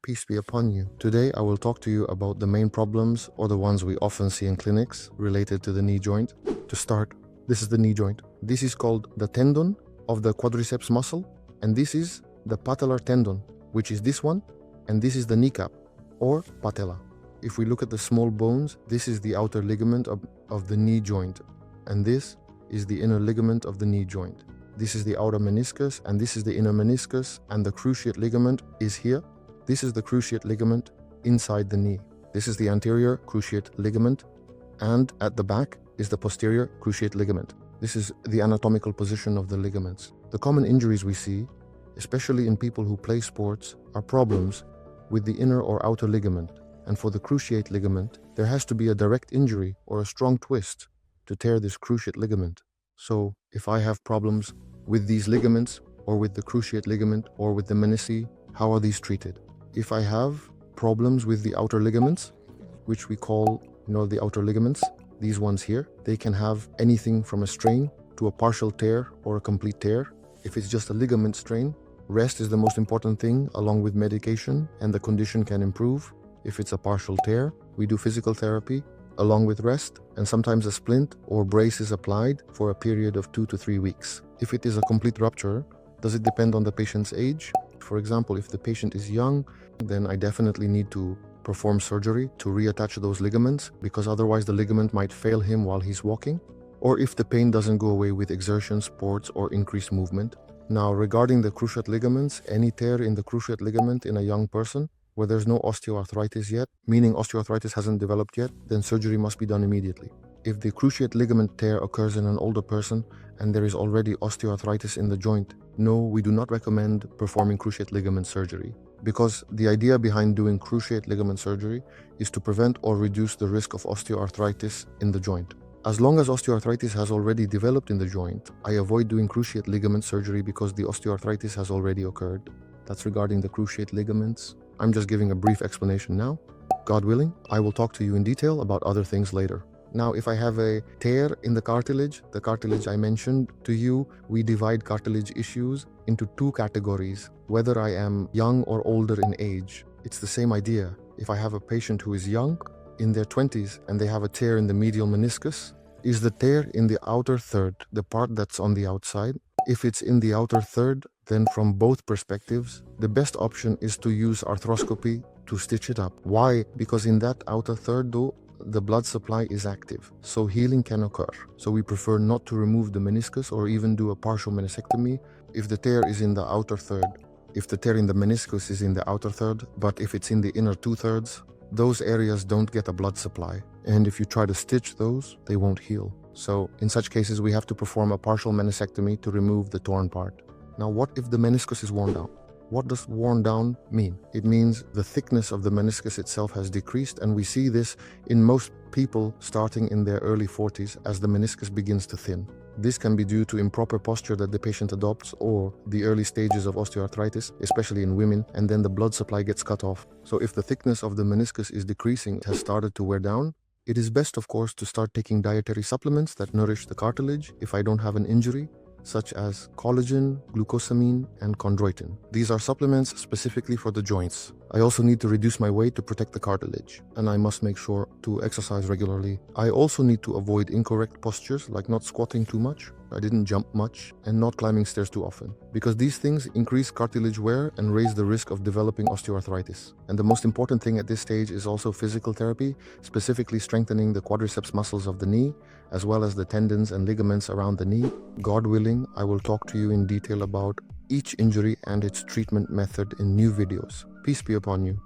Peace be upon you. Today I will talk to you about the main problems or the ones we often see in clinics related to the knee joint. To start, this is the knee joint. This is called the tendon of the quadriceps muscle, and this is the patellar tendon, which is this one, and this is the kneecap or patella. If we look at the small bones, this is the outer ligament of the knee joint, and this is the inner ligament of the knee joint. This is the outer meniscus, and this is the inner meniscus, and the cruciate ligament is here. This is the cruciate ligament inside the knee. This is the anterior cruciate ligament, and at the back is the posterior cruciate ligament. This is the anatomical position of the ligaments. The common injuries we see, especially in people who play sports, are problems with the inner or outer ligament. And for the cruciate ligament, there has to be a direct injury or a strong twist to tear this cruciate ligament. So if I have problems with these ligaments, or with the cruciate ligament, or with the menisci, how are these treated? If I have problems with the outer ligaments, which we call, the outer ligaments, these ones here, they can have anything from a strain to a partial tear or a complete tear. If it's just a ligament strain, rest is the most important thing, along with medication, and the condition can improve. If it's a partial tear, we do physical therapy along with rest, and sometimes a splint or brace is applied for a period of 2 to 3 weeks. If it is a complete rupture, does it depend on the patient's age? For example, if the patient is young, then I definitely need to perform surgery to reattach those ligaments, because otherwise the ligament might fail him while he's walking. Or if the pain doesn't go away with exertion, sports, or increased movement. Now, regarding the cruciate ligaments, any tear in the cruciate ligament in a young person where there's no osteoarthritis yet, meaning osteoarthritis hasn't developed yet, then surgery must be done immediately. If the cruciate ligament tear occurs in an older person and there is already osteoarthritis in the joint, no, we do not recommend performing cruciate ligament surgery, because the idea behind doing cruciate ligament surgery is to prevent or reduce the risk of osteoarthritis in the joint. As long as osteoarthritis has already developed in the joint, I avoid doing cruciate ligament surgery because the osteoarthritis has already occurred. That's regarding the cruciate ligaments. I'm just giving a brief explanation now. God willing, I will talk to you in detail about other things later. Now, if I have a tear in the cartilage I mentioned to you, we divide cartilage issues into 2 categories, whether I am young or older in age. It's the same idea. If I have a patient who is young, in their 20s, and they have a tear in the medial meniscus, is the tear in the outer third, the part that's on the outside? If it's in the outer third, then from both perspectives, the best option is to use arthroscopy to stitch it up. Why? Because in that outer third, though, the blood supply is active, so healing can occur. So we prefer not to remove the meniscus or even do a partial meniscectomy if the tear is in the outer third. If the tear in the meniscus is in the outer third, but if it's in the inner 2/3, those areas don't get a blood supply. And if you try to stitch those, they won't heal. So in such cases, we have to perform a partial meniscectomy to remove the torn part. Now, what if the meniscus is worn down? What does worn down mean? It means the thickness of the meniscus itself has decreased, and we see this in most people starting in their early 40s as the meniscus begins to thin. This can be due to improper posture that the patient adopts, or the early stages of osteoarthritis, especially in women, and then the blood supply gets cut off. So if the thickness of the meniscus is decreasing, it has started to wear down, it is best, of course, to start taking dietary supplements that nourish the cartilage if I don't have an injury, such as collagen, glucosamine, and chondroitin. These are supplements specifically for the joints. I also need to reduce my weight to protect the cartilage, and I must make sure to exercise regularly. I also need to avoid incorrect postures, like not squatting too much, I didn't jump much, and not climbing stairs too often, because these things increase cartilage wear and raise the risk of developing osteoarthritis. And the most important thing at this stage is also physical therapy, specifically strengthening the quadriceps muscles of the knee, as well as the tendons and ligaments around the knee. God willing, I will talk to you in detail about each injury and its treatment method in new videos. Peace be upon you.